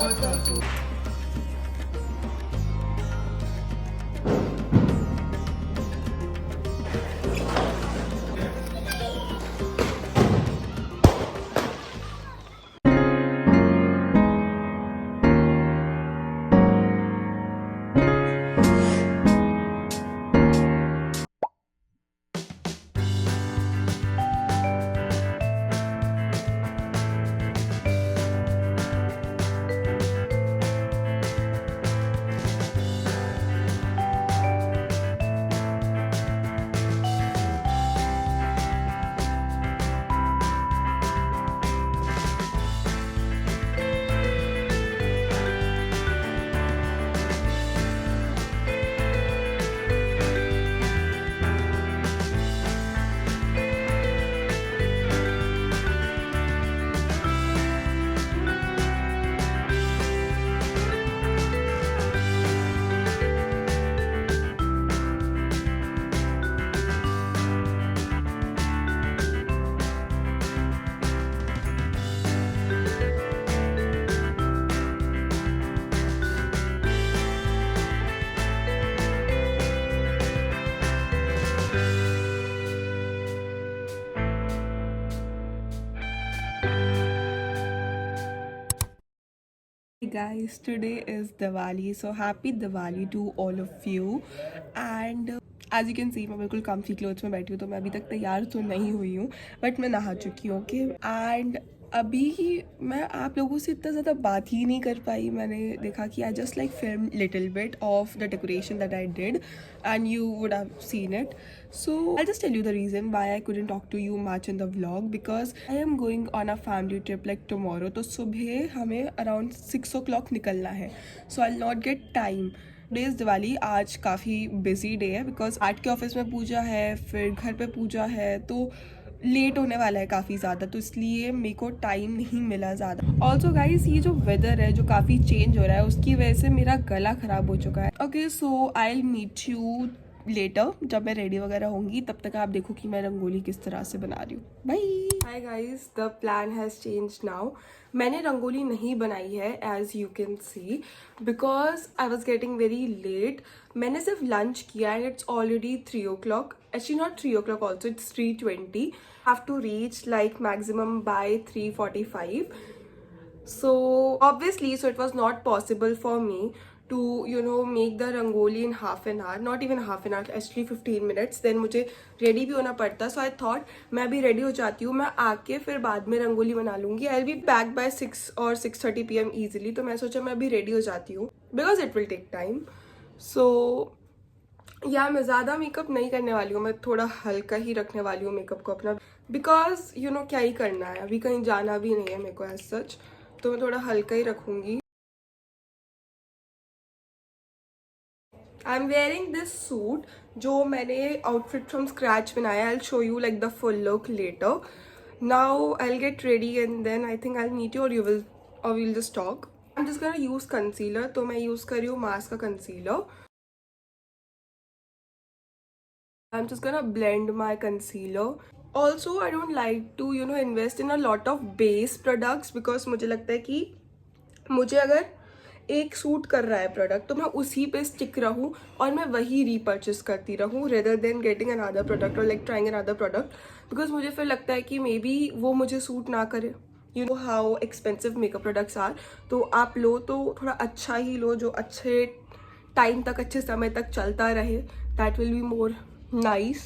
Hey guys, today is Diwali, so happy Diwali to all of you. And as you can see, मैं बिल्कुल comfy clothes में बैठी हूँ, तो मैं अभी तक तैयार तो नहीं हुई हूँ, बट मैं नहा चुकी हूँ, ओके। एंड अभी मैं आप लोगों से इतना ज़्यादा बात ही नहीं कर पाई। मैंने देखा कि I just like film little bit of the decoration that I did and you would have seen it. So I'll just tell you the reason why I couldn't talk to you much in the vlog, because I am going on a family trip like tomorrow. तो सुबह हमें around 6 o'clock निकलना है, so I'll not get time. Today is Diwali, आज काफ़ी busy day है because art के office में पूजा है, फिर घर पे पूजा है, तो लेट होने वाला है काफ़ी ज़्यादा, तो इसलिए मेरे को टाइम नहीं मिला ज़्यादा. ऑल्सो गाइस, ये जो वेदर है जो काफ़ी चेंज हो रहा है, उसकी वजह से मेरा गला ख़राब हो चुका है. Okay, so I will meet you later जब मैं रेडी वगैरह होंगी. तब तक आप देखो कि मैं रंगोली किस तरह से बना रही हूँ. Bye. Hi guys, the plan has change now. मैंने रंगोली नहीं बनाई है as you can see, because I was getting very late. मैंने सिर्फ लंच किया and it's already 3 o'clock. Actually not 3 o'clock also, it's 3:20. Have to reach like maximum by 3:45. So obviously, so it was not possible for me to make the rangoli in half an hour, not even half an hour, actually 15 minutes. Then मुझे ready भी होना पड़ता, so I thought मैं अभी ready हो जाती हूँ, मैं आके फिर बाद में रंगोली बना लूँगी. I'll be back by 6 or 6:30 PM easily. तो मैं सोचा मैं अभी ready हो जाती हूँ because it will take time. So या मैं ज़्यादा मेकअप नहीं करने वाली हूँ, मैं थोड़ा हल्का ही रखने वाली हूँ मेकअप को अपना, बिकॉज क्या ही करना है, अभी कहीं जाना भी नहीं है मेरे को एज सच, तो मैं थोड़ा हल्का ही रखूँगी. I am wearing this suit जो मैंने आउटफिट फ्रॉम स्क्रैच बनाया. I will show you like the full look later. Now I will get ready and then I think I will meet you और will just talk. I am just gonna use concealer, तो मैं use कर रही हूँ mask का concealer. I'm just gonna blend my concealer. Also, I don't like to invest in a lot of base products, because मुझे लगता है कि मुझे अगर एक सूट कर रहा है प्रोडक्ट तो मैं उसी पे स्टिक रहूँ और मैं वही रीपर्चेस करती रहूँ, rather than getting another product और like trying another product, because मुझे फिर लगता है कि मे बी वो मुझे सूट ना करे. You know how expensive makeup products are. तो आप लो तो थोड़ा अच्छा ही लो जो अच्छे टाइम तक, अच्छे समय तक चलता रहे. That will be more nice.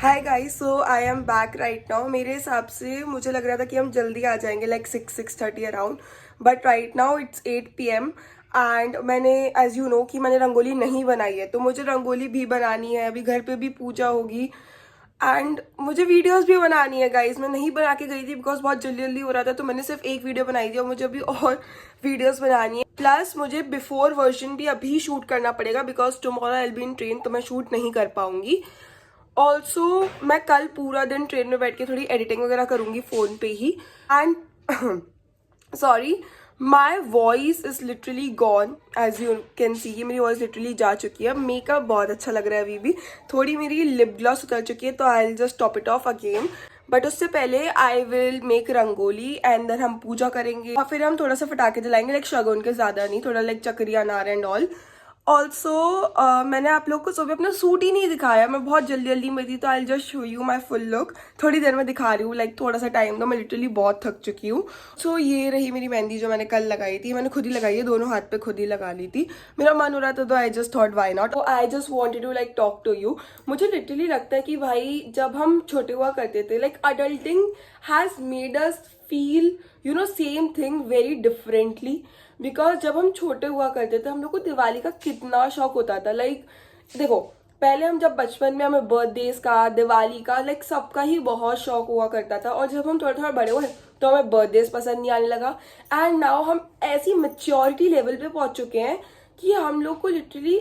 Hi guys, so I am back right now. मेरे हिसाब से मुझे लग रहा था कि हम जल्दी आ जाएंगे, like 6-6:30 around, but right now it's 8 PM and मैंने एज यू नो कि मैंने रंगोली नहीं बनाई है, तो मुझे रंगोली भी बनानी है। अभी घर पे भी पूजा होगी एंड मुझे वीडियोस भी बनानी है गाइस। मैं नहीं बना के गई थी बिकॉज बहुत जल्दी जल्दी हो रहा था, तो मैंने सिर्फ एक वीडियो बनाई थी और मुझे अभी और वीडियोस बनानी है। प्लस मुझे बिफोर वर्जन भी अभी शूट करना पड़ेगा because tomorrow I will be in train, तो मैं शूट नहीं कर पाऊंगी। ऑल्सो मैं कल पूरा दिन ट्रेन में बैठ के थोड़ी एडिटिंग वगैरह करूंगी फोन पे ही। And sorry, my voice is literally gone, as you can see कि मेरी वॉइस लिटरली जा चुकी है। मेकअप बहुत अच्छा लग रहा है अभी भी, थोड़ी मेरी लिप ग्लॉस उतर चुकी है, तो I will just top it off again. But उससे पहले I will make rangoli and then हम पूजा करेंगे और फिर हम थोड़ा सा पटाखे जलाएंगे, लाइक शगुन के ज्यादा नहीं, थोड़ा लाइक चक्रिया अनार एंड ऑल। ऑल्सो मैंने आप लोग को सुबह अपना सूट ही नहीं दिखाया, मैं बहुत जल्दी जल्दी में थी, तो I just show you my full look. थोड़ी देर में दिखा रही हूँ, लाइक थोड़ा सा टाइम दो, मैं लिटरली बहुत थक चुकी हूँ। सो ये रही मेरी मेहंदी जो मैंने कल लगाई थी, मैंने खुद ही लगाई है, दोनों हाथ पे खुद ही लगा ली थी। मेरा मन हो रहा था तो I just thought why not, I just wanted to like talk to you. मुझे लिटरली लगता है कि भाई जब हम छोटे हुआ करते थे, like adulting has made us feel you know same thing very differently. Because जब हम छोटे हुआ करते थे, हम लोग को दिवाली का कितना शौक होता था। लाइक देखो, पहले हम जब बचपन में हमें बर्थडेज का, दिवाली का, लाइक सबका ही बहुत शौक हुआ करता था। और जब हम थोड़ा थोड़ा बड़े हुए तो हमें बर्थडेज पसंद नहीं आने लगा। एंड नाउ हम ऐसी मेच्योरिटी लेवल पे पहुंच चुके हैं कि हम लोग को लिटरली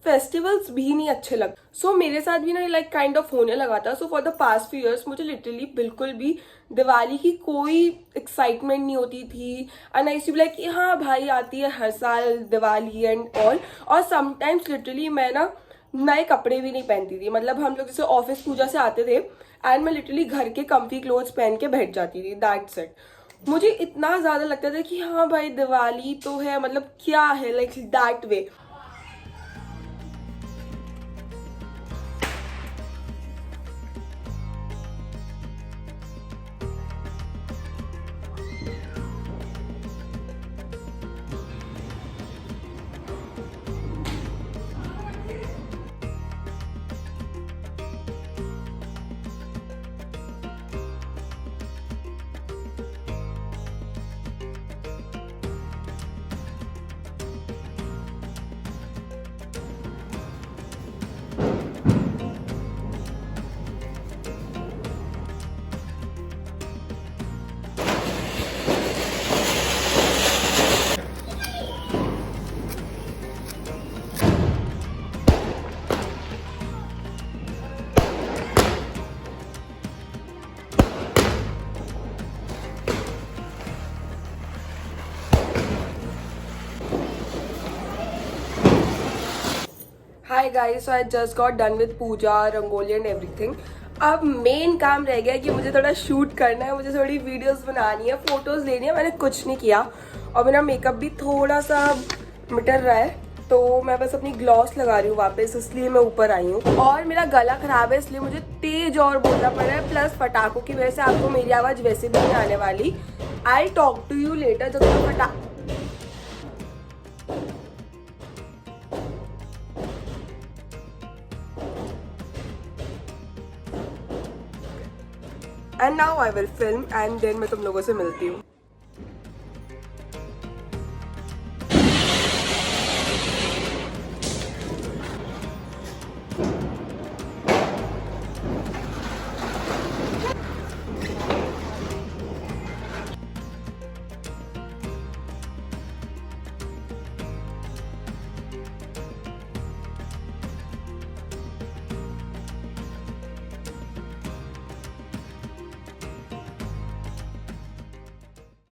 फेस्टिवल्स भी नहीं अच्छे लगते। सो मेरे साथ भी ना लाइक काइंड ऑफ होने लगा था। So for the past few years मुझे लिटरली बिल्कुल भी दिवाली की कोई एक्साइटमेंट नहीं होती थी। And I used to be like कि हाँ भाई आती है हर साल दिवाली एंड ऑल। और समटाइम्स लिटरली मैं ना नए कपड़े भी नहीं पहनती थी। मतलब हम लोग जैसे ऑफिस पूजा से आते थे एंड मैं लिटरली घर के कम्फी क्लोथ्स पहन के बैठ जाती थी, दैट्स इट। मुझे इतना ज्यादा लगता था कि हाँ भाई दिवाली तो है, मतलब क्या है, like that way. Hi guys, so I just got done with puja, rangoli and everything. अब मेन काम रह गया है कि मुझे थोड़ा शूट करना है, मुझे थोड़ी वीडियोस बनानी है, फोटोज लेनी है। मैंने कुछ नहीं किया और मेरा मेकअप भी थोड़ा सा मिटर रहा है, तो मैं बस अपनी ग्लॉस लगा रही हूँ वापस, इसलिए मैं ऊपर आई हूँ। और मेरा गला खराब है इसलिए मुझे तेज और बोलना पड़ रहा है, प्लस पटाखों की वजह से आपको मेरी आवाज़ वैसे भी नहीं आने वाली। I talk to you later जब मैं पटा and now I will film and then मैं तुम लोगों से मिलती हूँ।